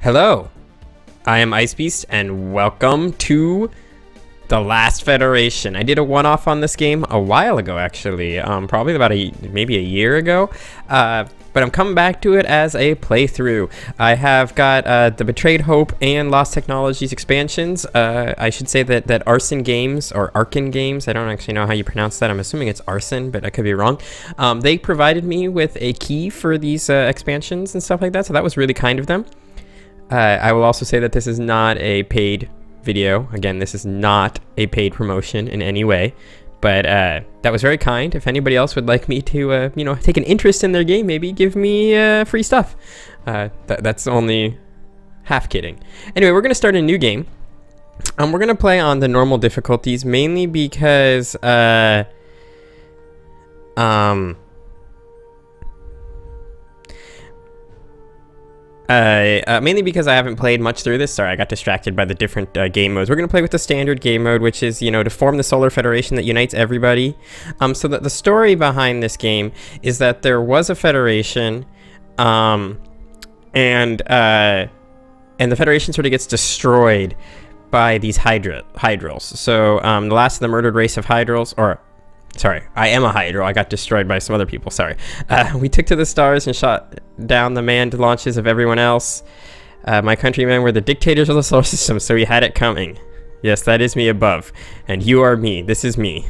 Hello, I am IceBeast, and welcome to The Last Federation. I did a one-off on this game a while ago, actually, probably about maybe a year ago, but I'm coming back to it as a playthrough. I have got the Betrayed Hope and Lost Technologies expansions. I should say that Arcen Games, or Arcen Games, I don't actually know how you pronounce that. I'm assuming it's Arcen, but I could be wrong. They provided me with a key for these expansions and stuff like that, so that was really kind of them. I will also say that this is not a paid video. Again, this is not a paid promotion in any way, but that was very kind. If anybody else would like me to, take an interest in their game, maybe give me free stuff. That's only half kidding. Anyway, we're gonna start a new game. We're gonna play on the normal difficulties, mainly because mainly because I haven't played much through this. Sorry, I got distracted by the different game modes. We're going to play with the standard game mode, which is, to form the Solar Federation that unites everybody. So that the story behind this game is that there was a Federation, and the Federation sort of gets destroyed by these Hydrals. So the last of the murdered race of Hydrals, or sorry, I am a Hydral. I got destroyed by some other people. Sorry. We took to the stars and shot down the manned launches of everyone else. My countrymen were the dictators of the solar system, so we had it coming. Yes, that is me above. And you are me. This is me.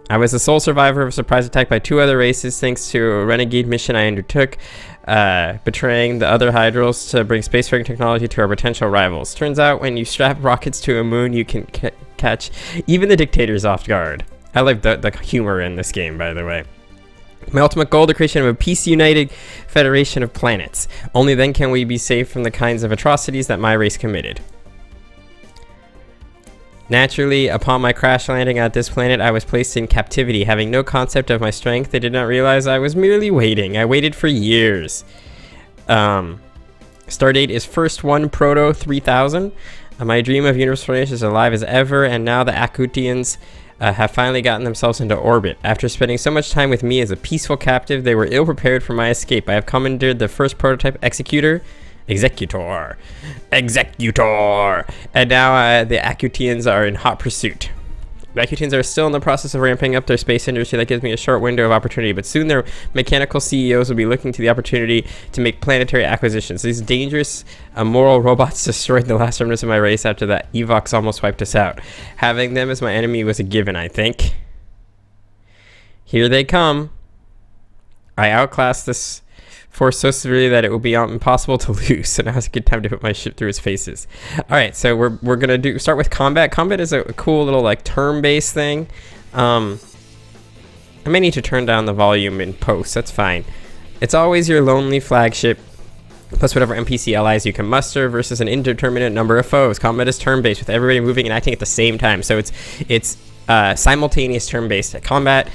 I was the sole survivor of a surprise attack by two other races thanks to a renegade mission I undertook, betraying the other Hydrals to bring spacefaring technology to our potential rivals. Turns out when you strap rockets to a moon, you can catch even the dictators off guard. I like the humor in this game, by the way. My ultimate goal, the creation of a peace-united federation of planets. Only then can we be saved from the kinds of atrocities that my race committed. Naturally, upon my crash landing at this planet, I was placed in captivity. Having no concept of my strength, they did not realize I was merely waiting. I waited for years. Stardate is first 1 Proto 3000. My dream of universal federation is alive as ever, and now the Akutians have finally gotten themselves into orbit. After spending so much time with me as a peaceful captive, they were ill-prepared for my escape. I have commandeered the first prototype Executor, and now the Akutians are in hot pursuit. The Akutians are still in the process of ramping up their space industry. That gives me a short window of opportunity, but soon their mechanical CEOs will be looking to the opportunity to make planetary acquisitions. These dangerous, immoral robots destroyed the last remnants of my race after that Evox almost wiped us out. Having them as my enemy was a given, I think. Here they come. I outclassed this force so severely that it will be impossible to lose, so now's a good time to put my ship through its faces. Alright, so we're gonna start with combat. Combat is a cool little turn-based thing. I may need to turn down the volume in post, that's fine. It's always your lonely flagship plus whatever NPC allies you can muster versus an indeterminate number of foes. Combat is turn-based with everybody moving and acting at the same time, so it's simultaneous turn-based combat.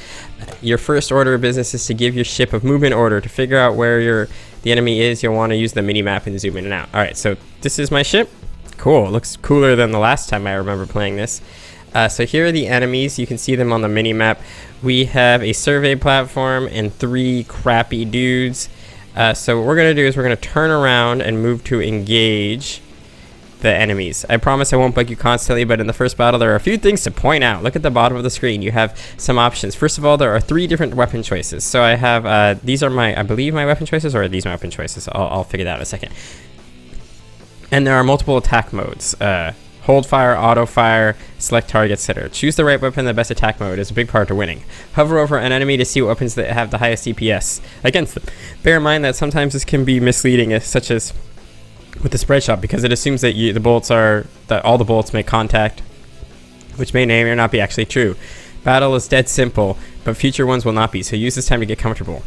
Your first order of business is to give your ship a movement order. To figure out where the enemy is, you'll want to use the mini-map and zoom in and out. Alright, so this is my ship. Cool, it looks cooler than the last time I remember playing this. So here are the enemies. You can see them on the mini-map. We have a survey platform and 3 crappy dudes. So what we're going to do is we're going to turn around and move to engage the enemies. I promise I won't bug you constantly, but in the first battle there are a few things to point out. Look at the bottom of the screen. You have some options. First of all, there are 3 different weapon choices. So I have these are I believe my weapon choices, or are these my weapon choices? I'll figure that out in a second. And there are multiple attack modes. Hold fire, auto fire, select target, etc. Choose the right weapon. The best attack mode is a big part to winning. Hover over an enemy to see what weapons that have the highest CPS against them. Bear in mind that sometimes this can be misleading, such as with the spread shot, because it assumes that all the bullets make contact, which may or not be actually true. Battle is dead simple, but future ones will not be, so use this time to get comfortable.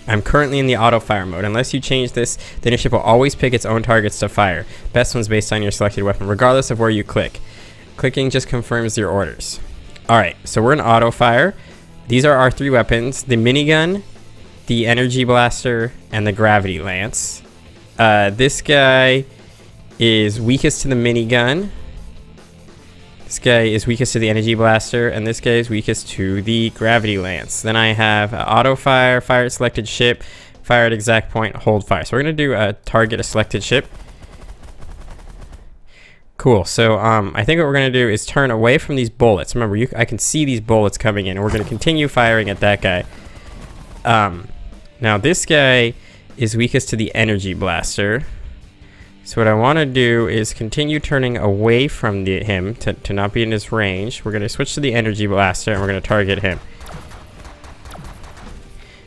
I'm currently in the auto fire mode. Unless you change this, then your ship will always pick its own targets to fire. Best ones based on your selected weapon, regardless of where you click. Clicking just confirms your orders. Alright, so we're in auto fire. These are our 3 weapons: the minigun, the energy blaster, and the gravity lance. This guy is weakest to the minigun. This guy is weakest to the energy blaster, and this guy is weakest to the gravity lance. Then I have auto fire, fire selected ship, Fire at exact point, hold fire. So we're going to do a target a selected ship. Cool. So I think what we're going to do is turn away from these bullets. Remember, I can see these bullets coming in, and we're going to continue firing at that guy. Now this guy is weakest to the energy blaster. So what I want to do is continue turning away from him to not be in his range. We're going to switch to the energy blaster, and we're going to target him.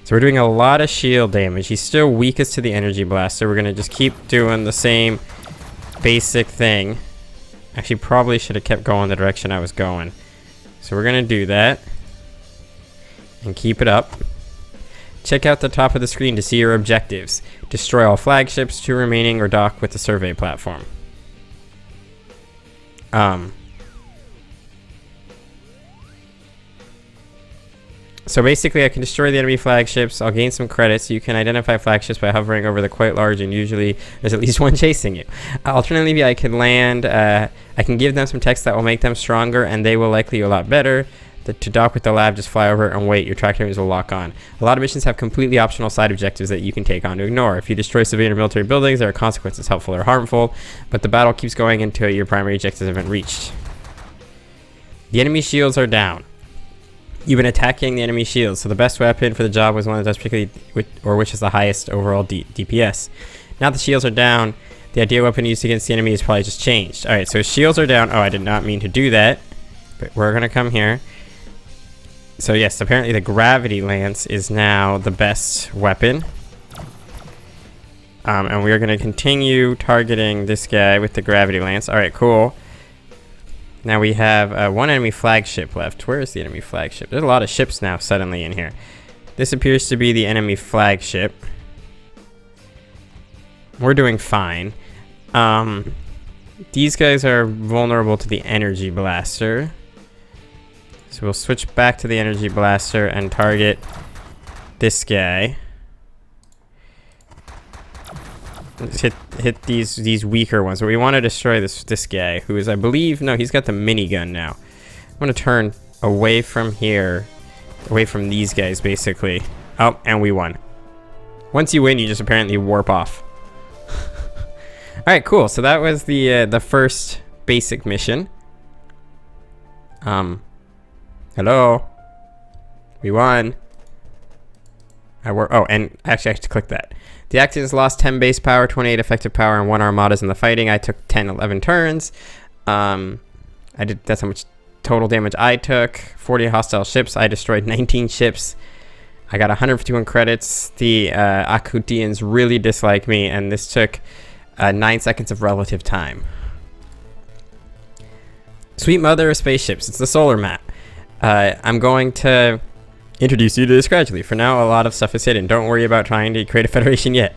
So we're doing a lot of shield damage. He's still weakest to the energy blaster. We're going to just keep doing the same basic thing. Actually, probably should have kept going the direction I was going. So we're going to do that. And keep it up. Check out the top of the screen to see your objectives. Destroy all flagships, 2 remaining, or dock with the survey platform. So basically I can destroy the enemy flagships. I'll gain some credits. You can identify flagships by hovering over the quite large, and usually there's at least one chasing you. Alternatively, I can land, I can give them some text that will make them stronger, and they will likely a lot better. To dock with the lab, just fly over and wait. Your track timers will lock on. A lot of missions have completely optional side objectives that you can take on to ignore. If you destroy civilian or military buildings, there are consequences, helpful or harmful, but the battle keeps going until your primary objectives have been reached. The enemy shields are down. You've been attacking the enemy shields, so the best weapon for the job was one that does particularly, which is the highest overall DPS. Now the shields are down, the ideal weapon used against the enemy is probably just changed. Alright, so shields are down. Oh, I did not mean to do that, but we're going to come here. So yes, apparently the gravity lance is now the best weapon. And we're going to continue targeting this guy with the gravity lance. Alright, cool. Now we have one enemy flagship left. Where is the enemy flagship? There's a lot of ships now suddenly in here. This appears to be the enemy flagship. We're doing fine. These guys are vulnerable to the energy blaster. So we'll switch back to the energy blaster and target this guy. Let's hit these weaker ones. But we want to destroy this guy, who is, I believe, no, he's got the minigun now. I'm gonna turn away from here, away from these guys, basically. Oh, and we won. Once you win, you just apparently warp off. All right, cool. So that was the first basic mission. Hello. We won. Oh, and actually I have to click that. The Actians lost 10 base power, 28 effective power, and 1 armadas in the fighting. I took 11 turns. That's how much total damage I took. 40 hostile ships. I destroyed 19 ships. I got 151 credits. The Akutians really dislike me, and this took 9 seconds of relative time. Sweet mother of spaceships. It's the solar map. I'm going to introduce you to this gradually. For now, a lot of stuff is hidden. Don't worry about trying to create a federation yet.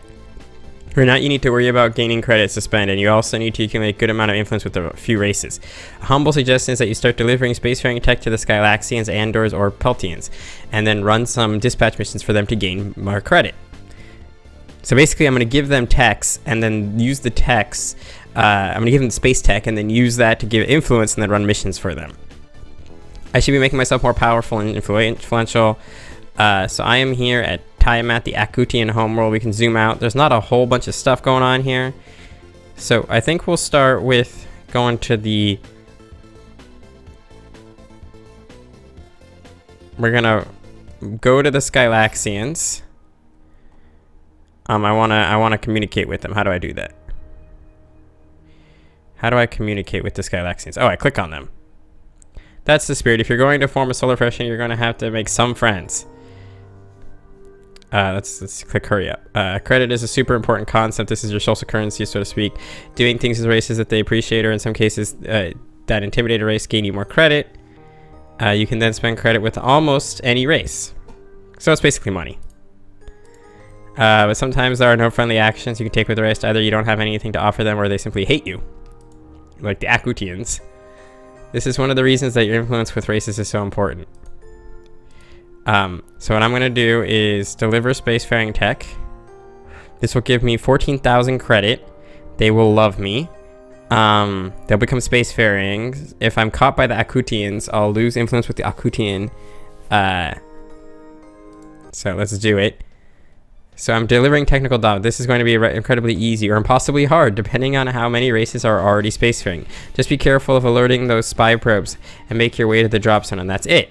For now, you need to worry about gaining credits to spend, and you also need to accumulate a good amount of influence with a few races. A humble suggestion is that you start delivering spacefaring tech to the Skylaxians, Andors, or Peltians, and then run some dispatch missions for them to gain more credit. So basically, I'm going to give them techs, and then use the techs. I'm going to give them space tech, and then use that to give influence, and then run missions for them. I should be making myself more powerful and influential. So I am here at Tiamat, the Akutian homeworld. We can zoom out. There's not a whole bunch of stuff going on here. So I think we'll start with going to the... We're going to go to the Skylaxians. I want to communicate with them. How do I do that? How do I communicate with the Skylaxians? Oh, I click on them. That's the spirit. If you're going to form a solar federation, you're going to have to make some friends. Let's click hurry up. Credit is a super important concept. This is your social currency, so to speak. Doing things with races that they appreciate, or in some cases that intimidate a race, gain you more credit. You can then spend credit with almost any race. So it's basically money. But sometimes there are no friendly actions you can take with the race. Either you don't have anything to offer them, or they simply hate you. Like the Akutians. This is one of the reasons that your influence with races is so important. So what I'm going to do is deliver spacefaring tech. This will give me 14,000 credit. They will love me. They'll become spacefaring. If I'm caught by the Akutians, I'll lose influence with the Akutian. So let's do it. So I'm delivering technical dominance. This is going to be incredibly easy or impossibly hard, depending on how many races are already spacefaring. Just be careful of alerting those spy probes and make your way to the drop zone, and that's it.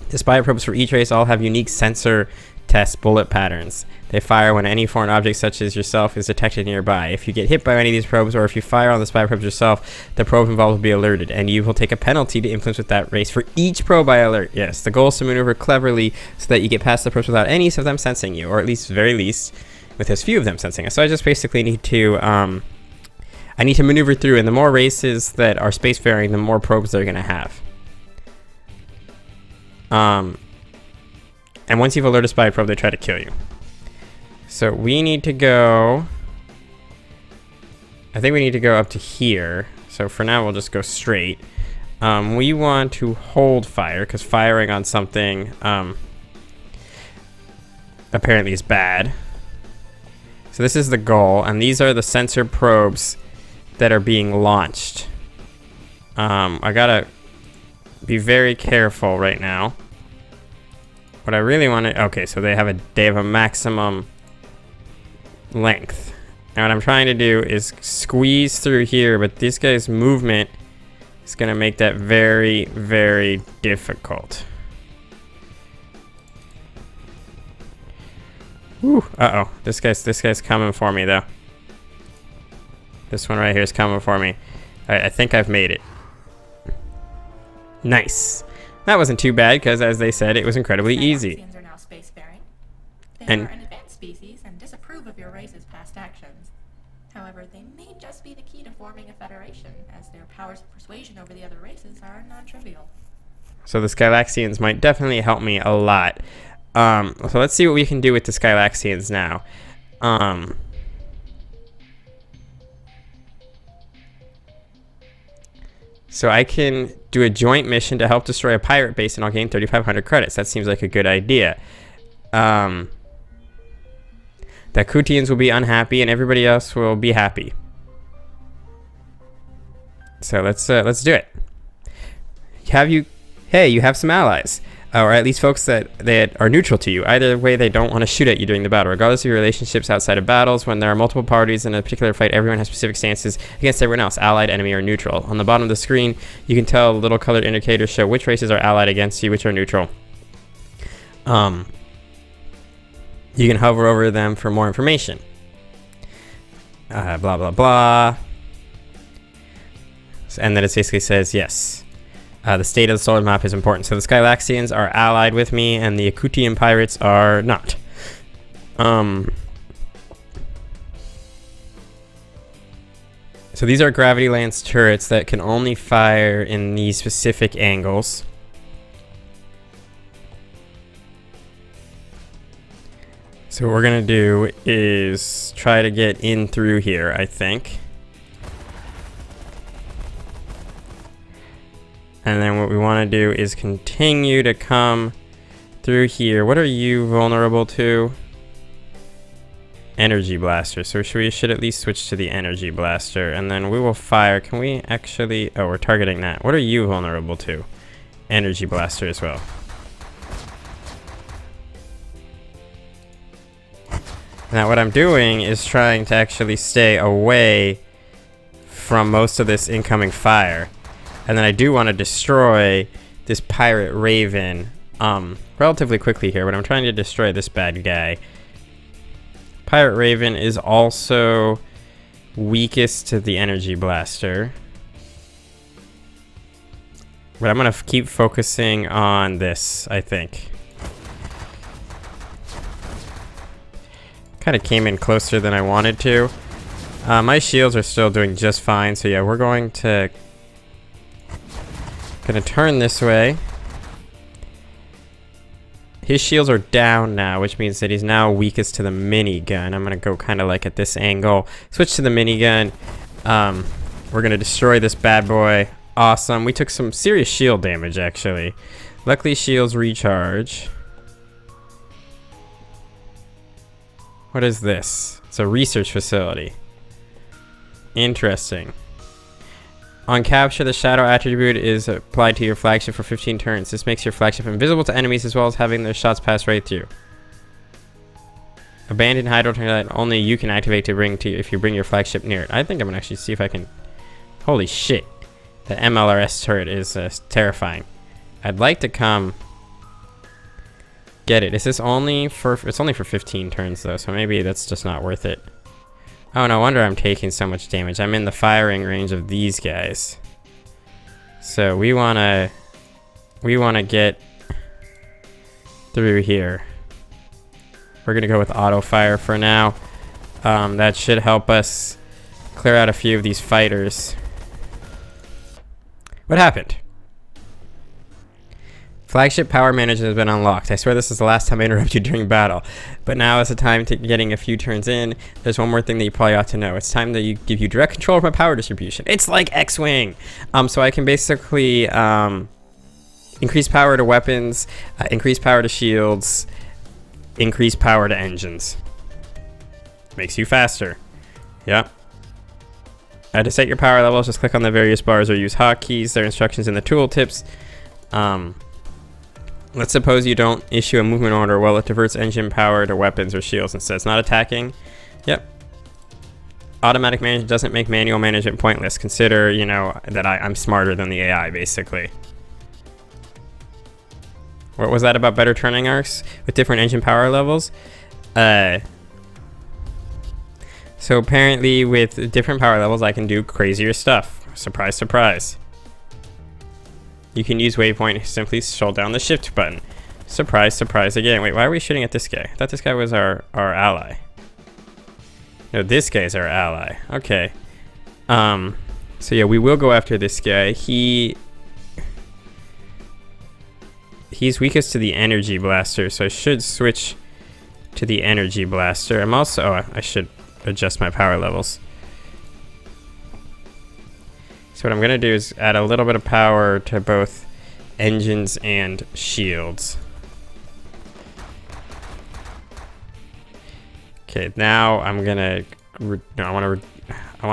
The spy probes for each race all have unique sensor test bullet patterns. They fire when any foreign object such as yourself is detected nearby. If you get hit by any of these probes, or if you fire on the spy probes yourself, the probe involved will be alerted, and you will take a penalty to influence with that race for each probe I alert. Yes, the goal is to maneuver cleverly so that you get past the probes without any of them sensing you, or at least, very least, with as few of them sensing us. So I just basically need to, I need to maneuver through, and the more races that are spacefaring, the more probes they're going to have. And once you've alerted a spy probe, they try to kill you. So we need to go, I think we need to go up to here. So for now, we'll just go straight. We want to hold fire, because firing on something apparently is bad. So this is the goal, and these are the sensor probes that are being launched. I gotta be very careful right now. What I really want to, okay, so they have a maximum length. Now what I'm trying to do is squeeze through here, but this guy's movement is going to make that very, very difficult. Whew, uh-oh. This guy's coming for me, though. This one right here is coming for me. I think I've made it. Nice. That wasn't too bad, because as they said, it was incredibly easy. Arcens are now spacefaring. They And are an advanced species and disapprove of your race's past actions. However, they may just be the key to forming a federation, as their powers of persuasion over the other races are non-trivial. so the Skylaxians might definitely help me a lot. So let's see what we can do with the Skylaxians now. So I can do a joint mission to help destroy a pirate base, and I'll gain 3,500 credits. That seems like a good idea. The Kutians will be unhappy, and everybody else will be happy. So let's do it. You have some allies, or at least folks that are neutral to you. Either way, they don't want to shoot at you during the battle. Regardless of your relationships outside of battles, when there are multiple parties in a particular fight, everyone has specific stances against everyone else, allied, enemy, or neutral. On the bottom of the screen, you can tell little colored indicators show which races are allied against you, which are neutral. You can hover over them for more information. Blah, blah, blah. And then it basically says, yes. The state of the solar map is important. So the Skylaxians are allied with me, and the Akutian pirates are not. So these are gravity lance turrets that can only fire in these specific angles. So what we're gonna do is try to get in through here, I think. And then what we want to do is continue to come through here. What are you vulnerable to? Energy blaster. So we should at least switch to the energy blaster, and then we will fire. Can we actually, oh, we're targeting that. What are you vulnerable to? Energy blaster as well. Now what I'm doing is trying to actually stay away from most of this incoming fire. And then I do want to destroy this pirate raven relatively quickly here, but I'm trying to destroy this bad guy. Pirate raven is also weakest to the energy blaster. But I'm going to keep focusing on this, I think. Kind of came in closer than I wanted to. My shields are still doing just fine, so yeah, we're going to turn this way. His shields are down now, which means that he's now weakest to the minigun. I'm gonna go kind of like at this angle, switch to the minigun. We're gonna destroy this bad boy. Awesome. We took some serious shield damage, actually. Luckily, shields recharge. What is this? It's a research facility. Interesting. On capture, the shadow attribute is applied to your flagship for 15 turns. This makes your flagship invisible to enemies, as well as having their shots pass right through. Abandoned hydro turret only you can activate to bring to if you bring your flagship near it. I think I'm gonna actually see if I can. Holy shit, the MLRS turret is terrifying. I'd like to come get it. Is this only for? It's only for 15 turns though, so maybe that's just not worth it. Oh, no wonder I'm taking so much damage. I'm in the firing range of these guys. So we wanna get through here. We're gonna go with auto fire for now. That should help us clear out a few of these fighters. What happened? Flagship power management has been unlocked. I swear this is the last time I interrupt you during battle. But now is the time to getting a few turns in. There's one more thing that you probably ought to know. It's time to give you direct control of my power distribution. It's like X-Wing. So I can basically increase power to weapons, increase power to shields, increase power to engines. Makes you faster. Yep. To set your power levels, just click on the various bars or use hotkeys. There are instructions in the tooltips. Let's suppose you don't issue a movement order. Well, it diverts engine power to weapons or shields instead. It's not attacking. Yep. Automatic management doesn't make manual management pointless. Consider, you know, that I'm smarter than the AI, basically. What was that about better turning arcs with different engine power levels? So apparently with different power levels, I can do crazier stuff. Surprise, surprise. You can use waypoint, simply hold down the shift button. Surprise, surprise again. Wait, why are we shooting at this guy? I thought this guy was our ally. No, this guy's our ally. Okay. So yeah, we will go after this guy. He's weakest to the energy blaster, so I should switch to the energy blaster. I'm also, oh, I should adjust my power levels. So what I'm gonna do is add a little bit of power to both engines and shields. Okay, now I'm gonna, I want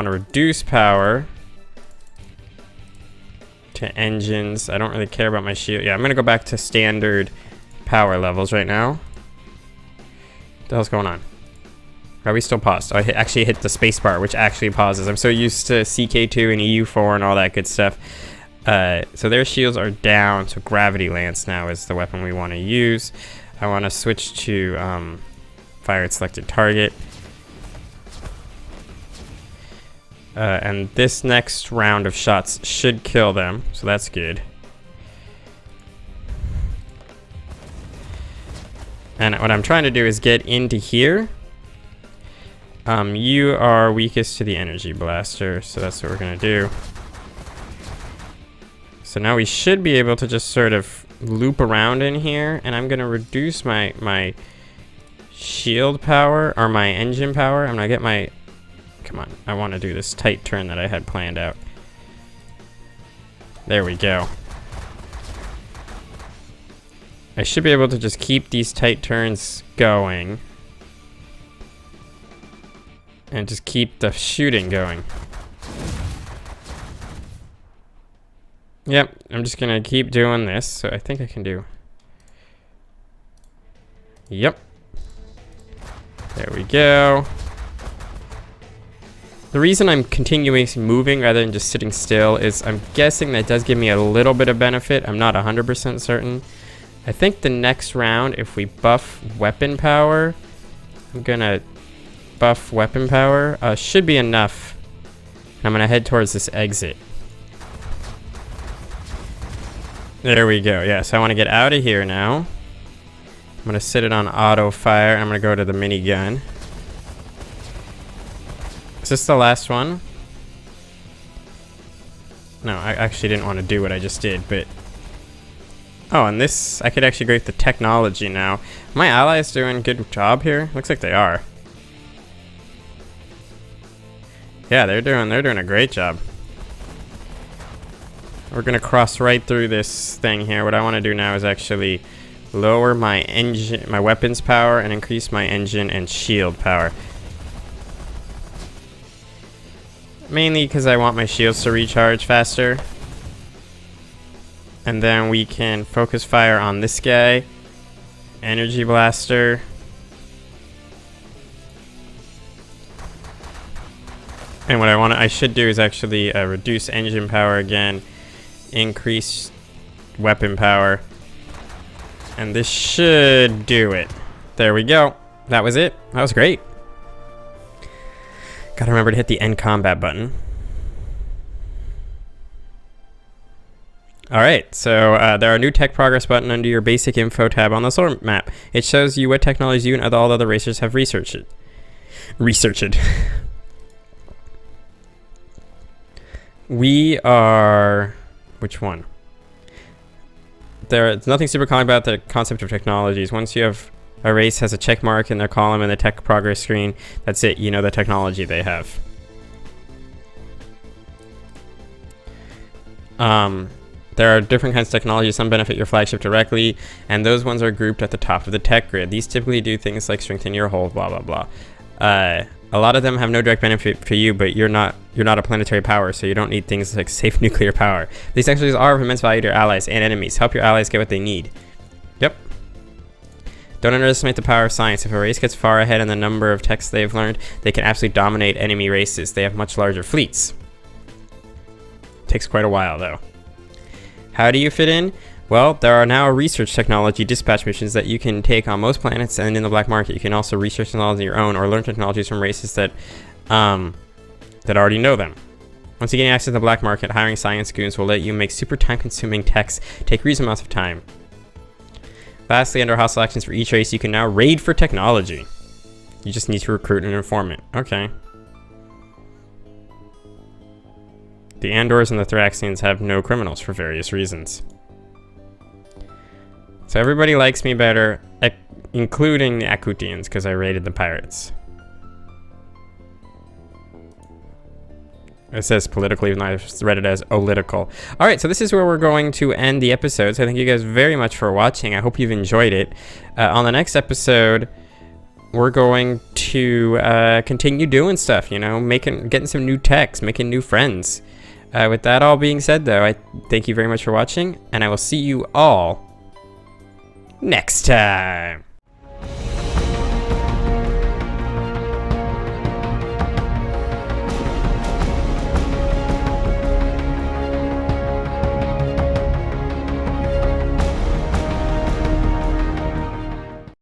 to reduce power to engines. I don't really care about my shield. Yeah, I'm gonna go back to standard power levels right now. What the hell's going on? Are we still paused? Oh, I actually hit the space bar, which actually pauses. I'm so used to CK2 and EU4 and all that good stuff. So their shields are down, so Gravity Lance now is the weapon we want to use. I want to switch to fire at selected target. And this next round of shots should kill them, so that's good. And what I'm trying to do is get into here. You are weakest to the energy blaster, so that's what we're gonna do. So now we should be able to just sort of loop around in here, and I'm gonna reduce my shield power, or my engine power. I'm gonna get my, come on, I wanna do this tight turn that I had planned out. There we go. I should be able to just keep these tight turns going. And just keep the shooting going. Yep, I'm just gonna keep doing this. So I think I can do. Yep. There we go. The reason I'm continuously moving rather than just sitting still is I'm guessing that does give me a little bit of benefit. I'm not 100% certain. I think the next round, if we buff weapon power, I'm gonna buff weapon power, should be enough. I'm gonna head towards this exit. There we go. Yes, I want to get out of here now. I'm gonna set it on auto fire. I'm gonna go to the minigun. Is this the last one? No, I actually didn't want to do what I just did, but oh, and this, I could actually go with the technology now. My allies doing a good job here? Looks like they are. Yeah, they're doing a great job. We're gonna cross right through this thing here. What I want to do now is actually lower my engine, my weapons power, and increase my engine and shield power. Mainly because I want my shields to recharge faster. And then we can focus fire on this guy. Energy blaster. And what I should do is actually reduce engine power again, increase weapon power, and this should do it. There we go. That was it. That was great. Gotta remember to hit the end combat button. Alright, so there are new tech progress button under your basic info tab on the solar map. It shows you what technologies you and all the other racers have researched. We are... which one? There's nothing super common about the concept of technologies. Once you have a race has a check mark in their column in the tech progress screen, that's it. You know the technology they have. There are different kinds of technologies. Some benefit your flagship directly, and those ones are grouped at the top of the tech grid. These typically do things like strengthen your hull, blah blah blah. A lot of them have no direct benefit for you, but you're not a planetary power, so you don't need things like safe nuclear power. These technologies are of immense value to your allies and enemies. Help your allies get what they need. Yep. Don't underestimate the power of science. If a race gets far ahead in the number of techs they've learned, they can absolutely dominate enemy races. They have much larger fleets. Takes quite a while though. How do you fit in? Well, there are now research technology dispatch missions that you can take on most planets and in the black market. You can also research technology on your own or learn technologies from races that already know them. Once you gain access to the black market, hiring science goons will let you make super time-consuming techs take reasonable amounts of time. Lastly, under hostile actions for each race, you can now raid for technology. You just need to recruit an informant. Okay. The Andors and the Thraxians have no criminals for various reasons. So everybody likes me better, including the Akutians, because I raided the pirates. It says political, even though I read it as political. Alright, so this is where we're going to end the episode. So thank you guys very much for watching. I hope you've enjoyed it. On the next episode, we're going to continue doing stuff, you know, getting some new techs, making new friends. With that all being said, though, I thank you very much for watching, and I will see you all next time.